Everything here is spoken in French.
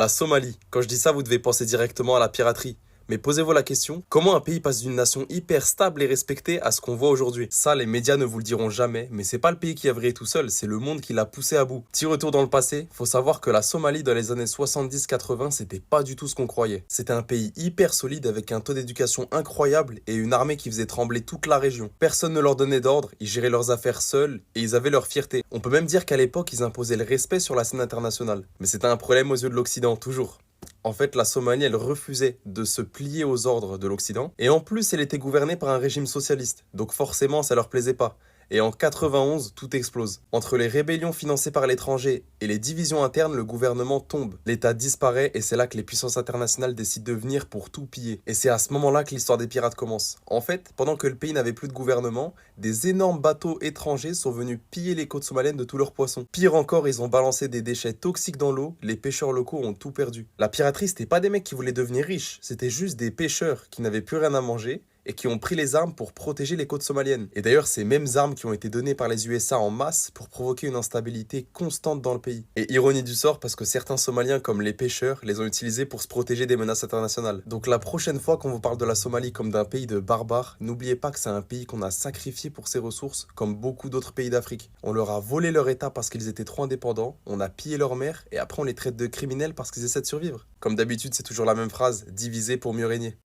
La Somalie. Quand je dis ça, vous devez penser directement à la piraterie. Mais posez-vous la question, comment un pays passe d'une nation hyper stable et respectée à ce qu'on voit aujourd'hui? Ça, les médias ne vous le diront jamais, mais c'est pas le pays qui a vrillé tout seul, c'est le monde qui l'a poussé à bout. Petit retour dans le passé, faut savoir que la Somalie dans les années 70-80, c'était pas du tout ce qu'on croyait. C'était un pays hyper solide avec un taux d'éducation incroyable et une armée qui faisait trembler toute la région. Personne ne leur donnait d'ordre, ils géraient leurs affaires seuls et ils avaient leur fierté. On peut même dire qu'à l'époque, ils imposaient le respect sur la scène internationale. Mais c'était un problème aux yeux de l'Occident, toujours. En fait, la Somalie, elle refusait de se plier aux ordres de l'Occident. Et en plus, elle était gouvernée par un régime socialiste. Donc forcément, ça leur plaisait pas. Et en 91, tout explose. Entre les rébellions financées par l'étranger et les divisions internes, le gouvernement tombe. L'État disparaît et c'est là que les puissances internationales décident de venir pour tout piller. Et c'est à ce moment-là que l'histoire des pirates commence. En fait, pendant que le pays n'avait plus de gouvernement, des énormes bateaux étrangers sont venus piller les côtes somaliennes de tous leurs poissons. Pire encore, ils ont balancé des déchets toxiques dans l'eau, les pêcheurs locaux ont tout perdu. La piraterie, c'était pas des mecs qui voulaient devenir riches, c'était juste des pêcheurs qui n'avaient plus rien à manger et qui ont pris les armes pour protéger les côtes somaliennes. Et d'ailleurs, ces mêmes armes qui ont été données par les USA en masse pour provoquer une instabilité constante dans le pays. Et ironie du sort, parce que certains Somaliens, comme les pêcheurs, les ont utilisés pour se protéger des menaces internationales. Donc la prochaine fois qu'on vous parle de la Somalie comme d'un pays de barbares, n'oubliez pas que c'est un pays qu'on a sacrifié pour ses ressources, comme beaucoup d'autres pays d'Afrique. On leur a volé leur état parce qu'ils étaient trop indépendants, on a pillé leur mer, et après on les traite de criminels parce qu'ils essaient de survivre. Comme d'habitude, c'est toujours la même phrase, diviser pour mieux régner.